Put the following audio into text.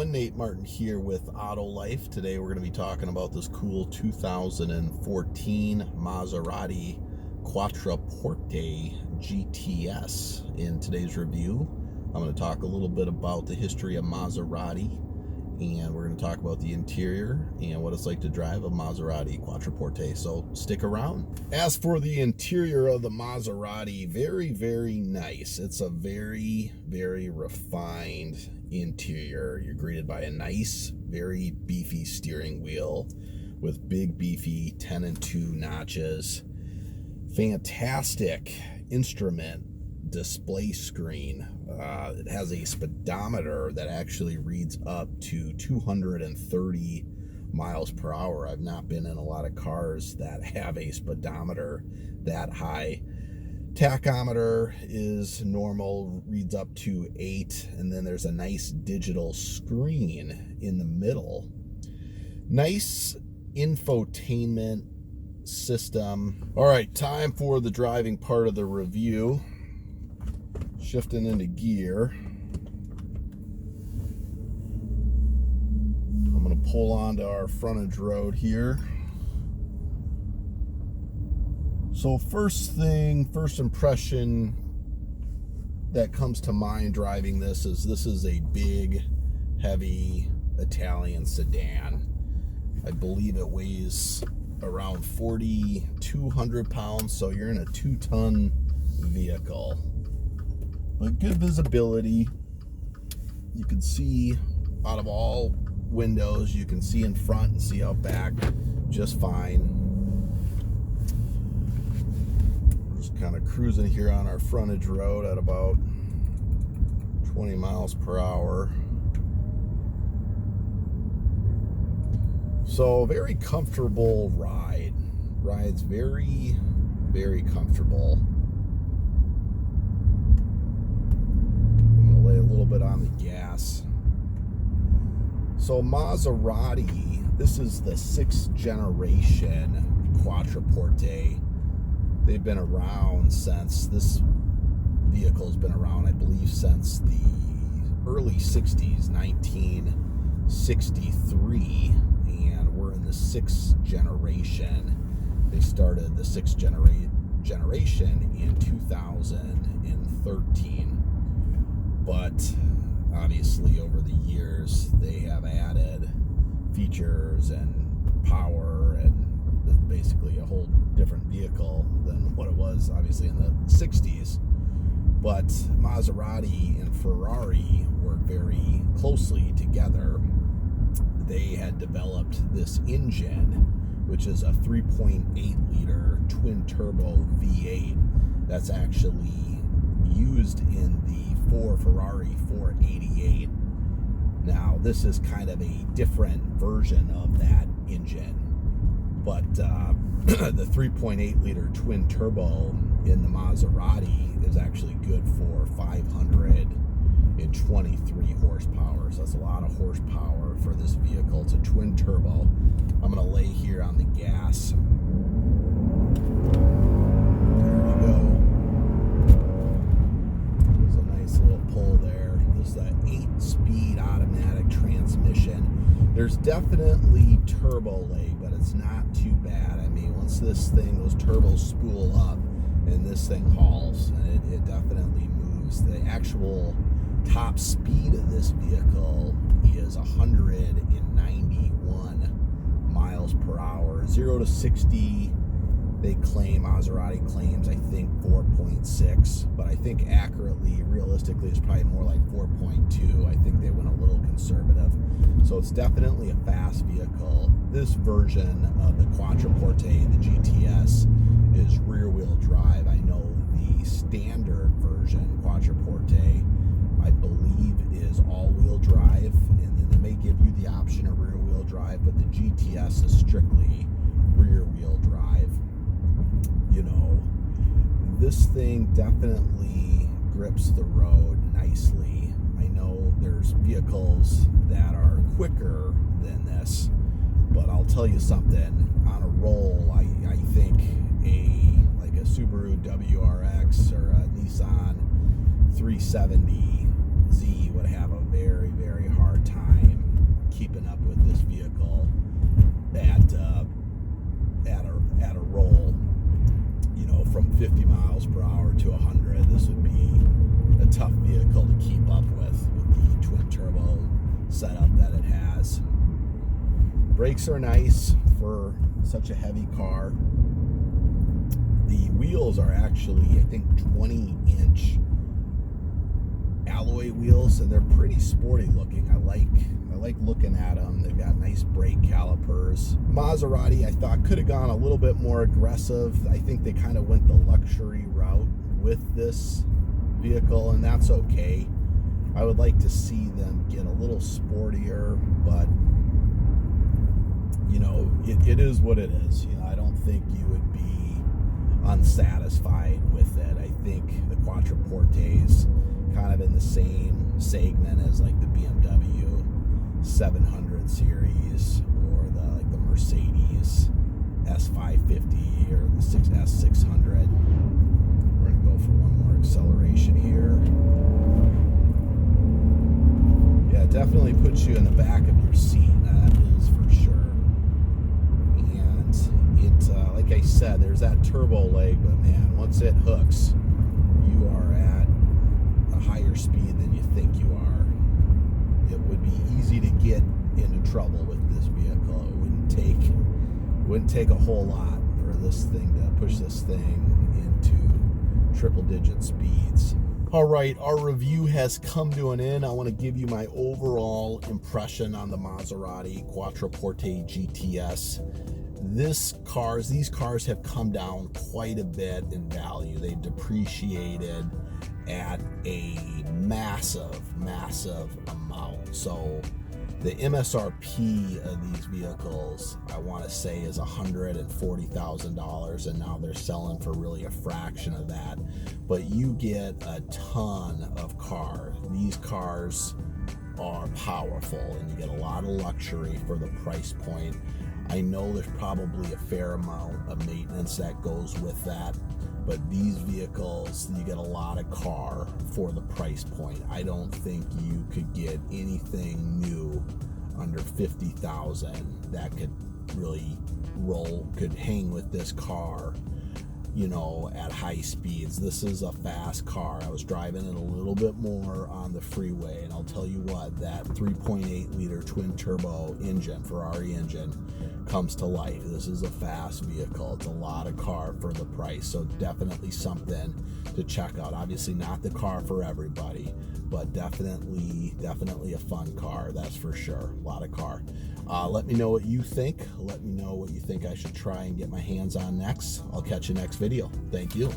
everyone, Nate Martin here with Auto Life. Today we're going to be talking about this cool 2014 Maserati Quattroporte GTS. In today's review, I'm going to talk a little bit about the history of Maserati, and we're going to talk about the interior and what it's like to drive a Maserati Quattroporte, so stick around. As for the interior of the Maserati, very, very nice. It's a very, very refined interior. You're greeted by a nice, very beefy steering wheel with big, beefy 10 and 2 notches. Fantastic instrument display screen. It has a speedometer that actually reads up to 230 miles per hour. I've not been in a lot of cars that have a speedometer that high. Tachometer is normal, reads up to 8, and then there's a nice digital screen in the middle. Nice infotainment system. All right, time for the driving part of the review. Shifting into gear. I'm going to pull onto our frontage road here. So first impression that comes to mind driving this is a big, heavy Italian sedan. I believe it weighs around 4,200 pounds, so you're in a 2-ton vehicle. But good visibility. You can see out of all windows. You can see in front and see out back just fine. Just kind of cruising here on our frontage road at about 20 miles per hour. So very comfortable ride. Ride's very, very comfortable. Lay a little bit on the gas. So Maserati, this is the 6th generation Quattroporte. They've been around since, this vehicle's been around, I believe, since the early 60s, 1963, and we're in the 6th generation. They started the 6th generation in 2013. But obviously over the years they have added features and power and basically a whole different vehicle than what it was obviously in the 60s. But Maserati and Ferrari work very closely together. They had developed this engine, which is a 3.8 liter twin turbo V8 that's actually used in the Ferrari 488. Now this is kind of a different version of that engine, but the 3.8 liter twin turbo in the Maserati is actually good for 523 horsepower. So that's a lot of horsepower for this vehicle. It's a twin turbo. I'm going to lay here on the gas. There we go. Little pull there. This is an 8-speed automatic transmission. There's definitely turbo lag, but it's not too bad. I mean, once those turbos spool up and this thing hauls, it definitely moves. The actual top speed of this vehicle is 191 miles per hour. 0 to 60, they claim, Maserati claims, I think 4.6, but I think accurately, realistically, it's probably more like 4.2. I think they went a little conservative. So it's definitely a fast vehicle. This version of the Quattroporte, the GTS, is rear-wheel drive. I know the standard version, Quattroporte, I believe is all-wheel drive, and then they may give you the option of rear-wheel drive, but the GTS is strictly rear-wheel drive. You know, this thing definitely grips the road nicely. I know there's vehicles that are quicker than this, but I'll tell you something, on a roll, I think like a Subaru WRX or a Nissan 370Z would have a very, very hard time from 50 miles per hour to 100. This would be a tough vehicle to keep up with the twin turbo setup that it has. Brakes are nice for such a heavy car. The wheels are actually, I think, 20-inch alloy wheels, and they're pretty sporty looking. I like looking at them. They've got nice brake calipers. Maserati, I thought, could have gone a little bit more aggressive. I think they kind of went the luxury route with this vehicle, and that's okay. I would like to see them get a little sportier, but you know, it is what it is. You know, I don't think you would be unsatisfied with it. I think the Quattroporte's kind of in the same segment as like the BMW 700 series or the Mercedes S550 or the S600. We're gonna go for one more acceleration here. Yeah, it definitely puts you in the back of your seat. That is for sure. And it, like I said, there's that turbo leg, but man, once it hooks, you are at a higher speed than you think you are. It would be easy to get into trouble with this vehicle. It wouldn't take a whole lot for this thing to push this thing into triple-digit speeds. All right, our review has come to an end. I want to give you my overall impression on the Maserati Quattroporte GTS. These cars have come down quite a bit in value. They've depreciated at a massive amount. So the MSRP of these vehicles, I want to say, is $140,000, and now they're selling for really a fraction of that. But you get a ton of cars. These cars are powerful, and you get a lot of luxury for the price point. I know there's probably a fair amount of maintenance that goes with that, but these vehicles, you get a lot of car for the price point. I don't think you could get anything new under $50,000 that could really could hang with this car, you know, at high speeds. This is a fast car. I was driving it a little bit more on the freeway, and I'll tell you what, that 3.8 liter twin turbo engine, Ferrari engine, comes to life. This is a fast vehicle. It's a lot of car for the price, so definitely something to check out. Obviously not the car for everybody, but definitely a fun car, that's for sure. A lot of car. Let me know what you think. Let me know what you think I should try and get my hands on next. I'll catch you next video. Thank you.